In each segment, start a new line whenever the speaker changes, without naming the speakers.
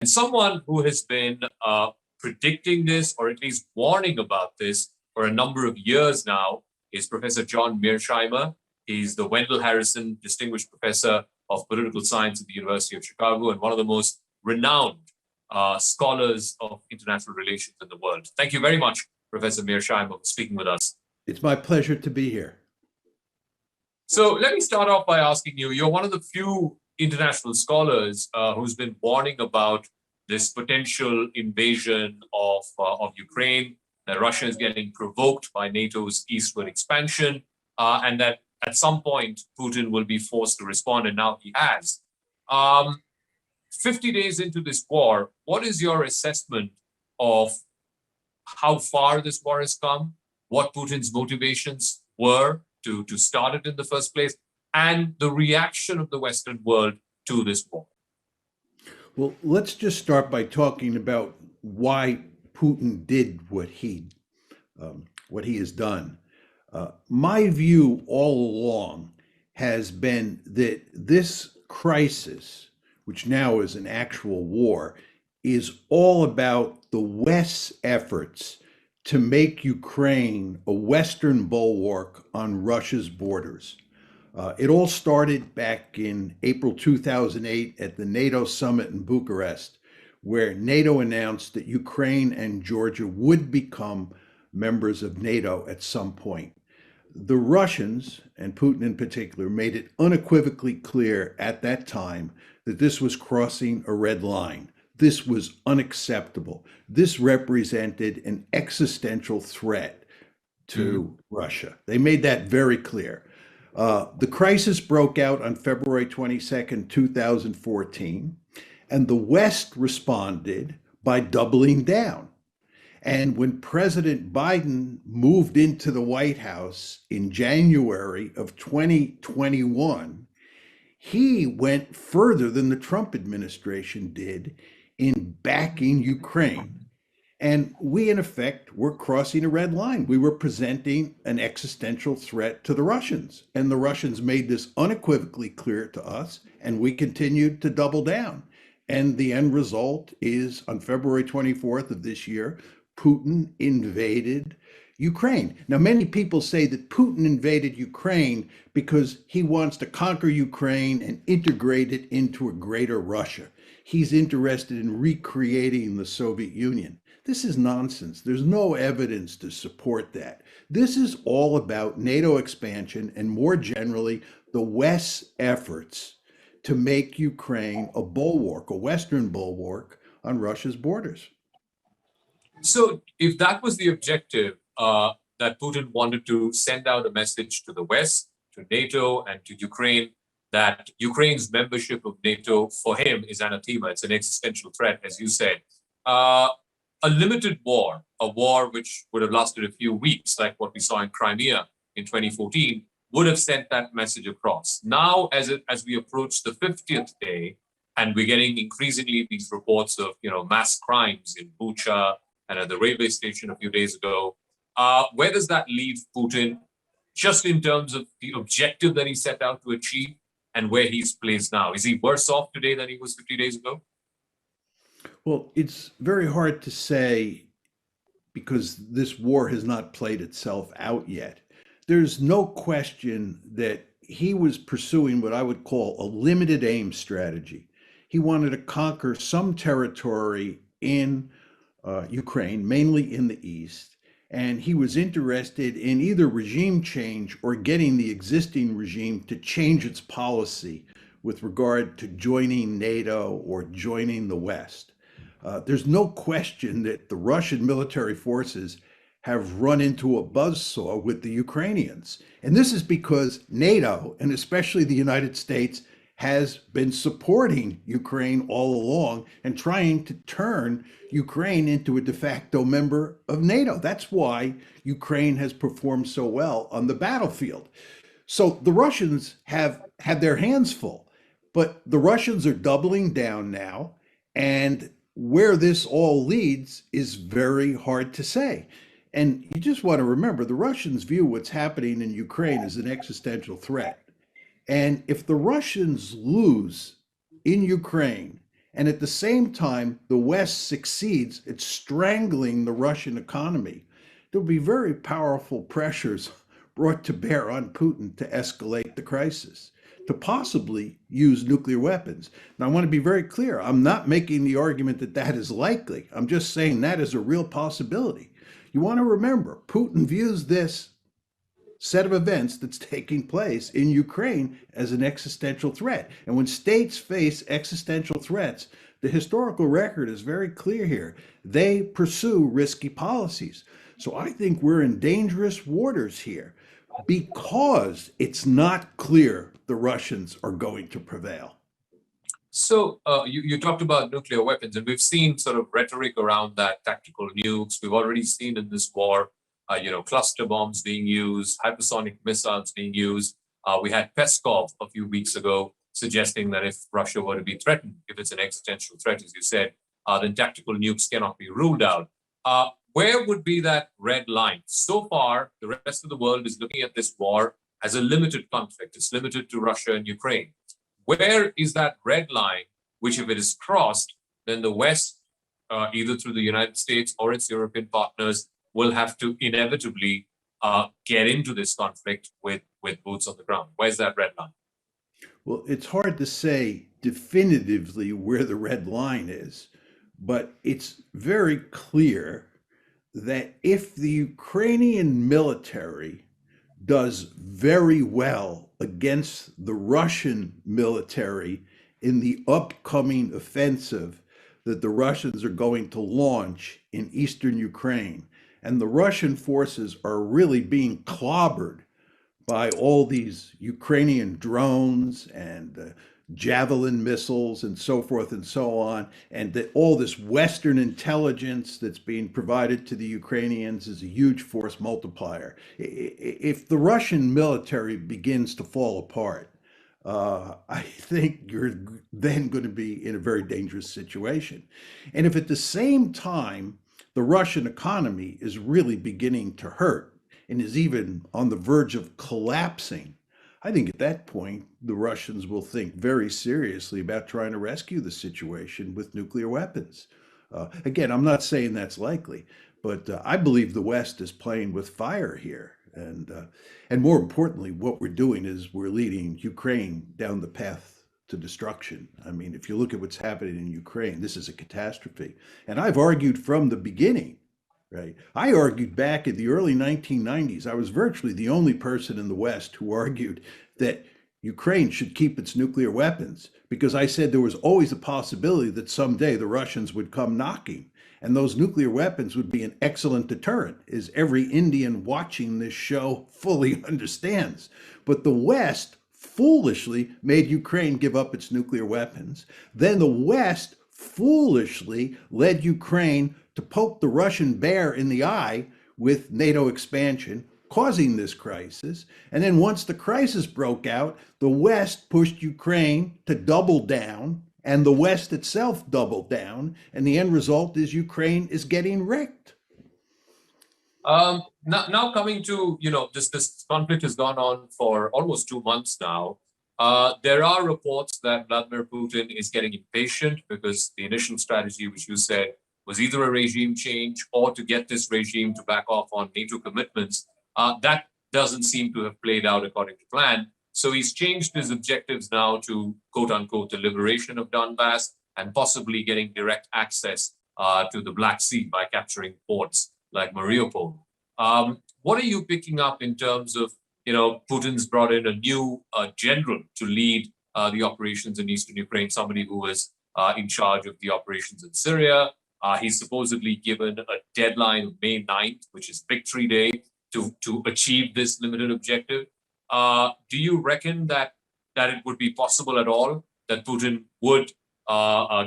And someone who has been predicting this, or at least warning about this, for a number of years now is Professor John Mearsheimer. He's the Wendell Harrison Distinguished Professor of Political Science at the University of Chicago and one of the most renowned scholars of international relations in the world. Thank you very much, Professor Mearsheimer, for speaking with us.
It's my pleasure to be here.
So let me start off by asking you, you're one of the few international scholars who's been warning about this potential invasion of Ukraine, that Russia is getting provoked by NATO's eastward expansion, and that at some point Putin will be forced to respond, and now he has. 50 days into this war, what is your assessment of how far this war has come, what Putin's motivations were to start it in the first place, and the reaction of the Western world to this war?
Well, let's just start by talking about why Putin did what he has done. My view all along has been that this crisis, which now is an actual war, is all about the West's efforts to make Ukraine a Western bulwark on Russia's borders. It all started back in April 2008 at the NATO summit in Bucharest, where NATO announced that Ukraine and Georgia would become members of NATO at some point. The Russians, and Putin in particular, made it unequivocally clear at that time that this was crossing a red line. This was unacceptable. This represented an existential threat to Russia. They made that very clear. The crisis broke out on February 22nd, 2014, and the West responded by doubling down. And when President Biden moved into the White House in January of 2021, he went further than the Trump administration did in backing Ukraine. And we, in effect, were crossing a red line. We were presenting an existential threat to the Russians. And the Russians made this unequivocally clear to us, and we continued to double down. And the end result is on February 24th of this year, Putin invaded Ukraine. Now, many people say that Putin invaded Ukraine because he wants to conquer Ukraine and integrate it into a greater Russia. He's interested in recreating the Soviet Union. This is nonsense. There's no evidence to support that. This is all about NATO expansion and, more generally, the West's efforts to make Ukraine a bulwark, a Western bulwark on Russia's borders.
So if that was the objective, that Putin wanted to send out a message to the West, to NATO, and to Ukraine, that Ukraine's membership of NATO for him is anathema. It's an existential threat, as you said. A limited war, a war which would have lasted a few weeks, like what we saw in Crimea in 2014, would have sent that message across. Now, as we approach the 50th day, and we're getting increasingly these reports of mass crimes in Bucha and at the railway station a few days ago, where does that leave Putin, just in terms of the objective that he set out to achieve and where he's placed now? Is he worse off today than he was 50 days ago?
Well, it's very hard to say because this war has not played itself out yet. There's no question that he was pursuing what I would call a limited aim strategy. He wanted to conquer some territory in Ukraine, mainly in the east, and he was interested in either regime change or getting the existing regime to change its policy with regard to joining NATO or joining the West. There's no question that the Russian military forces have run into a buzzsaw with the Ukrainians. And this is because NATO, and especially the United States, has been supporting Ukraine all along and trying to turn Ukraine into a de facto member of NATO. That's why Ukraine has performed so well on the battlefield. So the Russians have had their hands full, but the Russians are doubling down now, and where this all leads is very hard to say. And you just want to remember, the Russians view what's happening in Ukraine as an existential threat. And if the Russians lose in Ukraine And at the same time, the West succeeds at strangling the Russian economy. There will be very powerful pressures brought to bear on Putin to escalate the crisis, to possibly use nuclear weapons. Now, I want to be very clear. I'm not making the argument that that is likely. I'm just saying that is a real possibility. You want to remember, Putin views this set of events that's taking place in Ukraine as an existential threat. And when states face existential threats, the historical record is very clear here. They pursue risky policies. So I think we're in dangerous waters here because it's not clear the Russians are going to prevail.
So you talked about nuclear weapons, and we've seen sort of rhetoric around that, tactical nukes. We've already seen in this war, cluster bombs being used, hypersonic missiles being used. We had Peskov a few weeks ago suggesting that if Russia were to be threatened, if it's an existential threat, as you said, then tactical nukes cannot be ruled out. Where would be that red line? So far, the rest of the world is looking at this war as a limited conflict. It's limited to Russia and Ukraine. Where is that red line, which if it is crossed, then the West, either through the United States or its European partners, will have to inevitably get into this conflict with boots on the ground? Where's that red line?
Well, it's hard to say definitively where the red line is, but it's very clear that if the Ukrainian military does very well against the Russian military in the upcoming offensive that the Russians are going to launch in eastern Ukraine, and the Russian forces are really being clobbered by all these Ukrainian drones and Javelin missiles and so forth and so on, and that all this Western intelligence that's being provided to the Ukrainians is a huge force multiplier. If the Russian military begins to fall apart, I think you're then going to be in a very dangerous situation. And if at the same time the Russian economy is really beginning to hurt and is even on the verge of collapsing, I think at that point, the Russians will think very seriously about trying to rescue the situation with nuclear weapons. Again, I'm not saying that's likely, but I believe the West is playing with fire here. And more importantly, what we're doing is we're leading Ukraine down the path to destruction. I mean, if you look at what's happening in Ukraine, this is a catastrophe. And I've argued from the beginning. Right. I argued back in the early 1990s. I was virtually the only person in the West who argued that Ukraine should keep its nuclear weapons because I said there was always a possibility that someday the Russians would come knocking and those nuclear weapons would be an excellent deterrent, as every Indian watching this show fully understands. But the West foolishly made Ukraine give up its nuclear weapons. Then the West foolishly led Ukraine to poke the Russian bear in the eye with NATO expansion, causing this crisis. And then once the crisis broke out, the West pushed Ukraine to double down, and the West itself doubled down. And the end result is Ukraine is getting wrecked.
Now coming to, this conflict has gone on for almost 2 months now. There are reports that Vladimir Putin is getting impatient because the initial strategy, which you said, was either a regime change or to get this regime to back off on NATO commitments. That doesn't seem to have played out according to plan. So he's changed his objectives now to, quote unquote, the liberation of Donbass and possibly getting direct access to the Black Sea by capturing ports like Mariupol. What are you picking up in terms of, Putin's brought in a new general to lead the operations in eastern Ukraine, somebody who was in charge of the operations in Syria. He's supposedly given a deadline of May 9th, which is Victory Day, to achieve this limited objective. Do you reckon that it would be possible at all that Putin would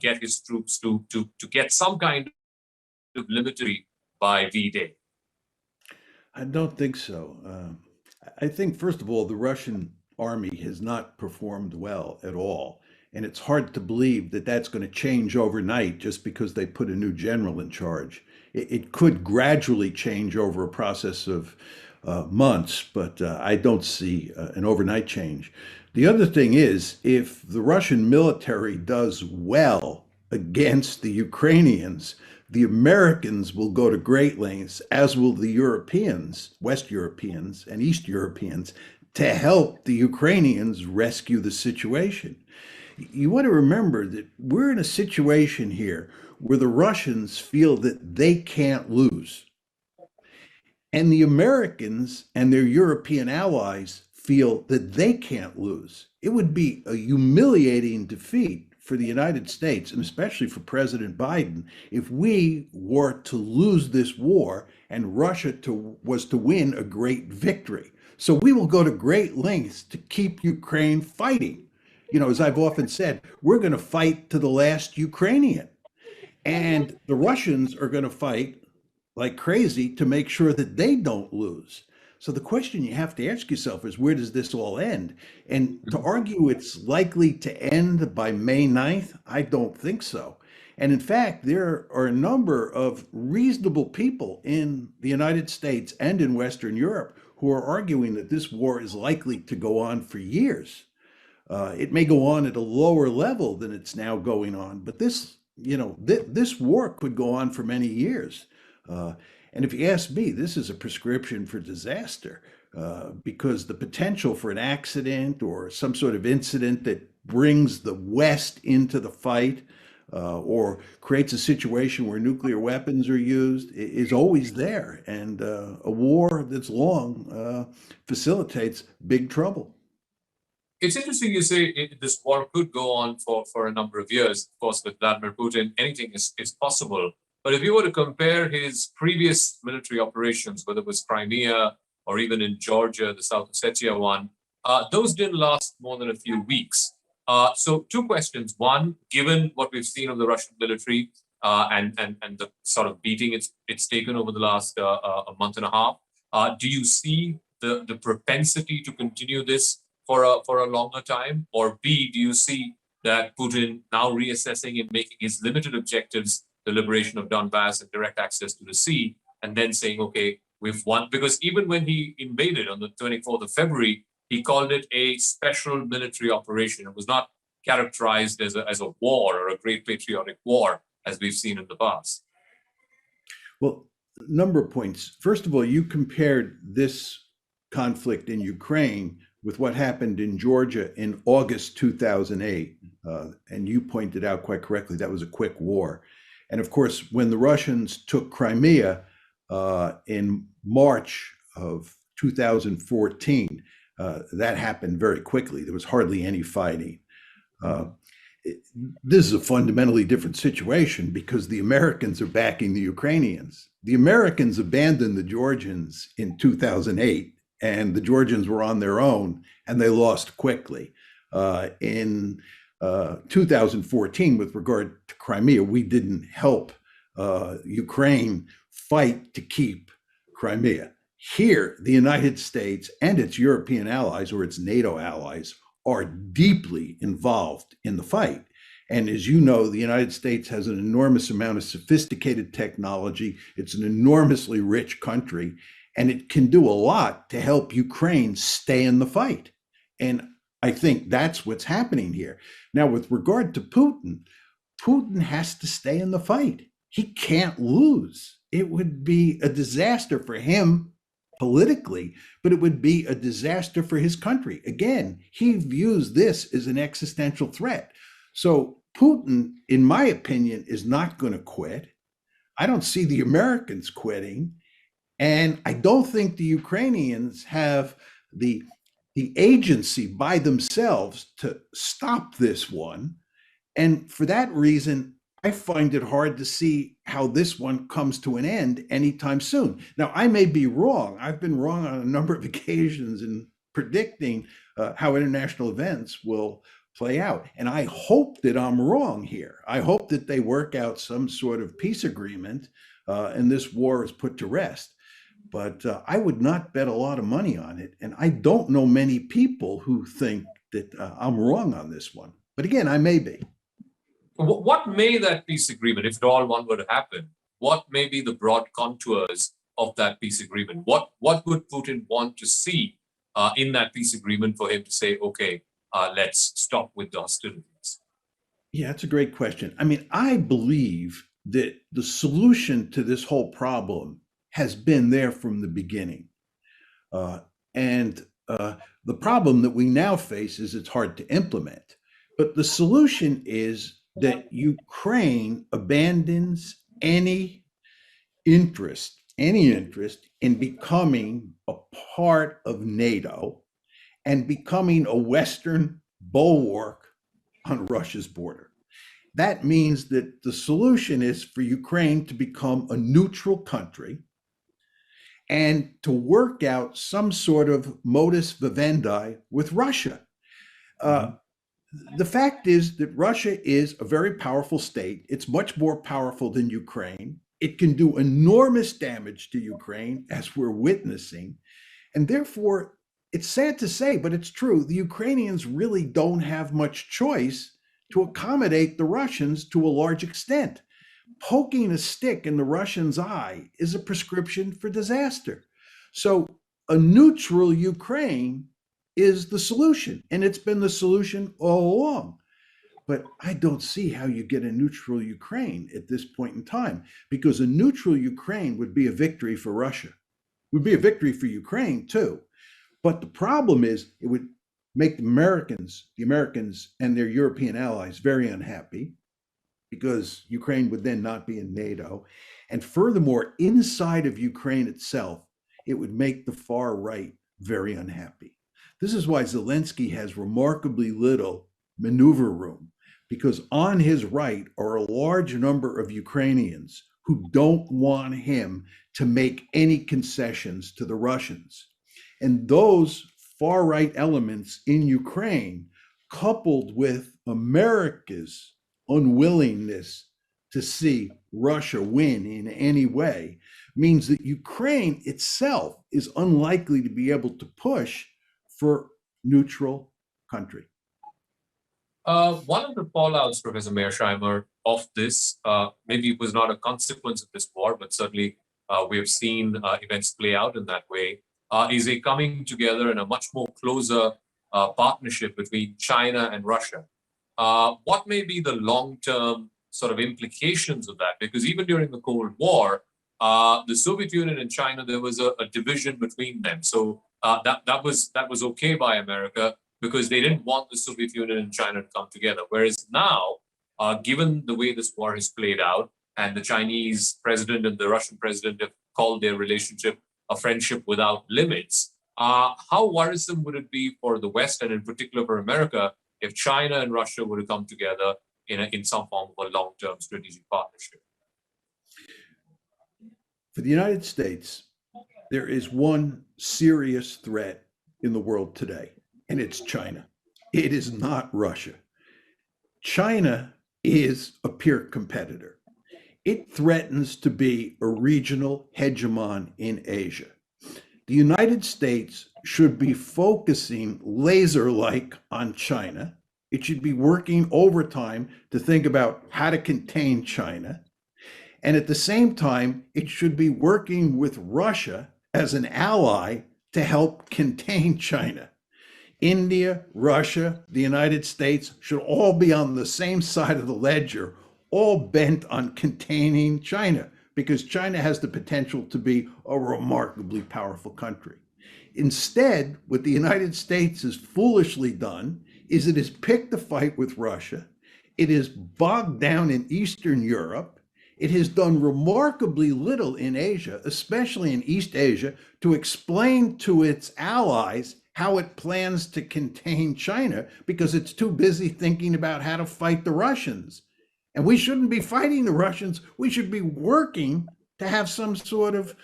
get his troops to get some kind of limited by V-Day?
I don't think so. I think, first of all, the Russian army has not performed well at all. And it's hard to believe that that's going to change overnight just because they put a new general in charge. It could gradually change over a process of months, but I don't see an overnight change. The other thing is, if the Russian military does well against the Ukrainians, the Americans will go to great lengths, as will the Europeans, West Europeans and East Europeans, to help the Ukrainians rescue the situation. You want to remember that we're in a situation here where the Russians feel that they can't lose. And the Americans and their European allies feel that they can't lose. It would be a humiliating defeat for the United States, and especially for President Biden, if we were to lose this war and Russia was to win a great victory. So we will go to great lengths to keep Ukraine fighting. You know, as I've often said, we're going to fight to the last Ukrainian. And the Russians are going to fight like crazy to make sure that they don't lose. So the question you have to ask yourself is, where does this all end? And to argue it's likely to end by May 9th, I don't think so. And in fact, there are a number of reasonable people in the United States and in Western Europe who are arguing that this war is likely to go on for years. It may go on at a lower level than it's now going on, but this war could go on for many years. And if you ask me, this is a prescription for disaster, because the potential for an accident or some sort of incident that brings the West into the fight, or creates a situation where nuclear weapons are used, is always there. And a war that's long facilitates big trouble.
It's interesting you say this war could go on for a number of years. Of course, with Vladimir Putin, anything is possible. But if you were to compare his previous military operations, whether it was Crimea or even in Georgia, the South Ossetia one, those didn't last more than a few weeks. So two questions. One, given what we've seen of the Russian military and the sort of beating it's taken over the last a month and a half, do you see the propensity to continue this for a longer time? Or B, do you see that Putin now reassessing and making his limited objectives the liberation of Donbass and direct access to the sea, and then saying, okay, we've won? Because even when he invaded on the 24th of February, he called it a special military operation. It was not characterized as a war or a great patriotic war, as we've seen in the past.
Well, a number of points. First of all, you compared this conflict in Ukraine with what happened in Georgia in August 2008. And you pointed out quite correctly, that was a quick war. And of course, when the Russians took Crimea in March of 2014, that happened very quickly. There was hardly any fighting. This is a fundamentally different situation because the Americans are backing the Ukrainians. The Americans abandoned the Georgians in 2008, and the Georgians were on their own, and they lost quickly. In 2014, with regard to Crimea, we didn't help Ukraine fight to keep Crimea. Here, the United States and its European allies, or its NATO allies, are deeply involved in the fight. And as you know, the United States has an enormous amount of sophisticated technology. It's an enormously rich country, and it can do a lot to help Ukraine stay in the fight. And I think that's what's happening here. Now, with regard to Putin, Putin has to stay in the fight. He can't lose. It would be a disaster for him politically, but it would be a disaster for his country. Again, he views this as an existential threat. So Putin, in my opinion, is not going to quit. I don't see the Americans quitting. And I don't think the Ukrainians have the agency by themselves to stop this one. And for that reason, I find it hard to see how this one comes to an end anytime soon. Now, I may be wrong. I've been wrong on a number of occasions in predicting how international events will play out. And I hope that I'm wrong here. I hope that they work out some sort of peace agreement and this war is put to rest. But I would not bet a lot of money on it. And I don't know many people who think that I'm wrong on this one. But again, I may be.
What may that peace agreement, if at all one were to happen, what may be the broad contours of that peace agreement? What would Putin want to see in that peace agreement for him to say, okay, let's stop with the hostilities?
Yeah, that's a great question. I mean, I believe that the solution to this whole problem has been there from the beginning. Uh, and the problem that we now face is it's hard to implement. But the solution is that Ukraine abandons any interest in becoming a part of NATO and becoming a Western bulwark on Russia's border. That means that the solution is for Ukraine to become a neutral country and to work out some sort of modus vivendi with Russia. Uh,
Mhm.
the fact is that Russia is a very powerful state. It's much more powerful than Ukraine. It can do enormous damage to Ukraine, as we're witnessing. And therefore, it's sad to say, but it's true. The Ukrainians really don't have much choice to accommodate the Russians to a large extent. Poking a stick in the Russians' eye is a prescription for disaster. So, a neutral Ukraine is the solution, and it's been the solution all along. But I don't see how you get a neutral Ukraine at this point in time, because a neutral Ukraine would be a victory for Russia, would be a victory for Ukraine too. But the problem is it would make the Americans and their European allies very unhappy because Ukraine would then not be in NATO. And furthermore, inside of Ukraine itself, it would make the far right very unhappy. This is why Zelensky has remarkably little maneuver room, because on his right are a large number of Ukrainians who don't want him to make any concessions to the Russians. And those far right elements in Ukraine, coupled with America's unwillingness to see Russia win in any way, means that Ukraine itself is unlikely to be able to push for neutral country.
One of the fallouts, Professor Mearsheimer, of this, maybe it was not a consequence of this war, but certainly we have seen events play out in that way, is a coming together and a much more closer partnership between China and Russia. What may be the long-term sort of implications of that? Because even during the Cold War, the Soviet Union and China, there was a division between them. So that was okay by America because they didn't want the Soviet Union and China to come together. Whereas now, given the way this war has played out, and the Chinese president and the Russian president have called their relationship a friendship without limits, how worrisome would it be for the West and in particular for America if China and Russia were to come together in some form of a long-term strategic partnership?
For the United States, there is one serious threat in the world today, and it's China. It is not Russia. China is a peer competitor. It threatens to be a regional hegemon in Asia. The United States should be focusing laser like on China. It should be working overtime to think about how to contain China. And at the same time, it should be working with Russia as an ally to help contain China. India, Russia, the United States should all be on the same side of the ledger, all bent on containing China, because China has the potential to be a remarkably powerful country. Instead, what the United States has foolishly done is it has picked a fight with Russia. It is bogged down in Eastern Europe. It has done remarkably little in Asia, especially in East Asia, to explain to its allies how it plans to contain China because it's too busy thinking about how to fight the Russians. And we shouldn't be fighting the Russians. We should be working to have some sort of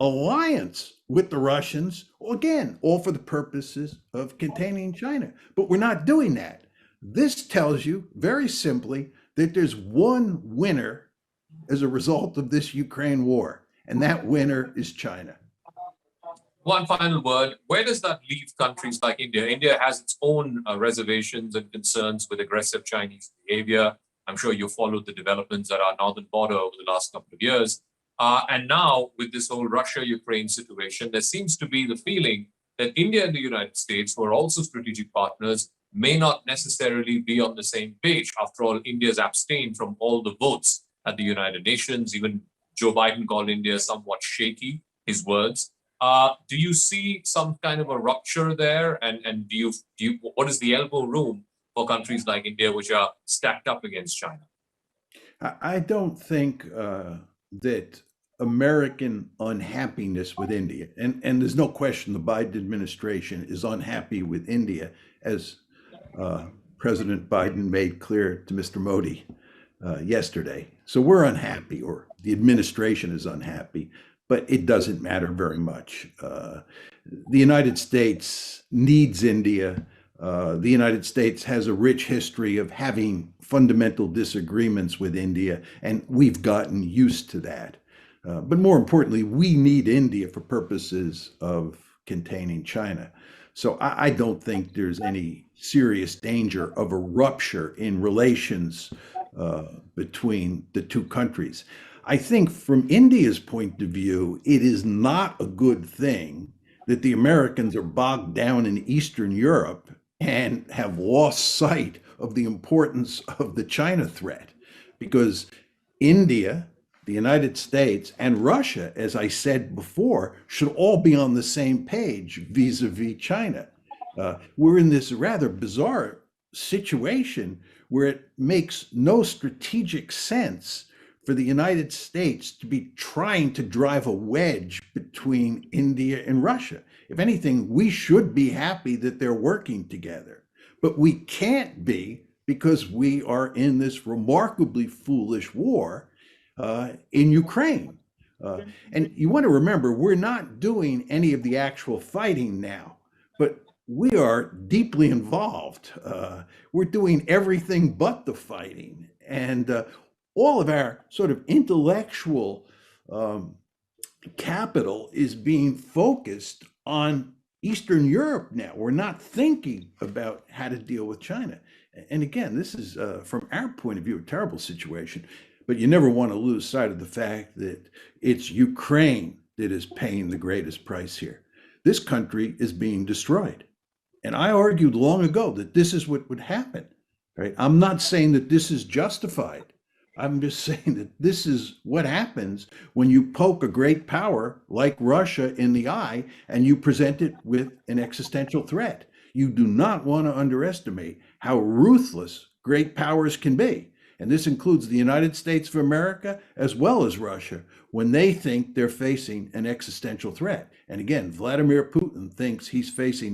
alliance with the Russians, again, all for the purposes of containing China. But we're not doing that. This tells you very simply that there's one winner as a result of this Ukraine war, and that winner is China.
One final word. Where does that leave countries like India? India has its own reservations and concerns with aggressive Chinese behavior. I'm sure you followed the developments at our northern border over the last couple of years. And now, with this whole Russia-Ukraine situation, there seems to be the feeling that India and the United States, who are also strategic partners, may not necessarily be on the same page. After all, India's abstained from all the votes at the United Nations. Even Joe Biden called India somewhat shaky, his words. Do you see some kind of a rupture there? And what is the elbow room for countries like India, which are stacked up against China?
I don't think that American unhappiness with India, and there's no question the Biden administration is unhappy with India, as President Biden made clear to Mr. Modi yesterday. So we're unhappy, or the administration is unhappy, but it doesn't matter very much. The United States needs India. The United States has a rich history of having fundamental disagreements with India, and we've gotten used to that. But more importantly, we need India for purposes of containing China. So I don't think there's any serious danger of a rupture in relations between the two countries. I think from India's point of view, it is not a good thing that the Americans are bogged down in Eastern Europe and have lost sight of the importance of the China threat, because India, the United States, and Russia, as I said before, should all be on the same page vis-a-vis China. We're in this rather bizarre situation where it makes no strategic sense for the United States to be trying to drive a wedge between India and Russia. If anything, we should be happy that they're working together, but we can't be, because we are in this remarkably foolish war in Ukraine. And you want to remember, we're not doing any of the actual fighting now, but we are deeply involved. We're doing everything but the fighting. And all of our sort of intellectual capital is being focused on Eastern Europe now. We're not thinking about how to deal with China. And again, this is, from our point of view, a terrible situation. But you never want to lose sight of the fact that it's Ukraine that is paying the greatest price here. This country is being destroyed. And I argued long ago that this is what would happen, right? I'm not saying that this is justified. I'm just saying that this is what happens when you poke a great power like Russia in the eye and you present it with an existential threat. You do not want to underestimate how ruthless great powers can be. And this includes the United States of America as well as Russia, when they think they're facing an existential threat. And again, Vladimir Putin thinks he's facing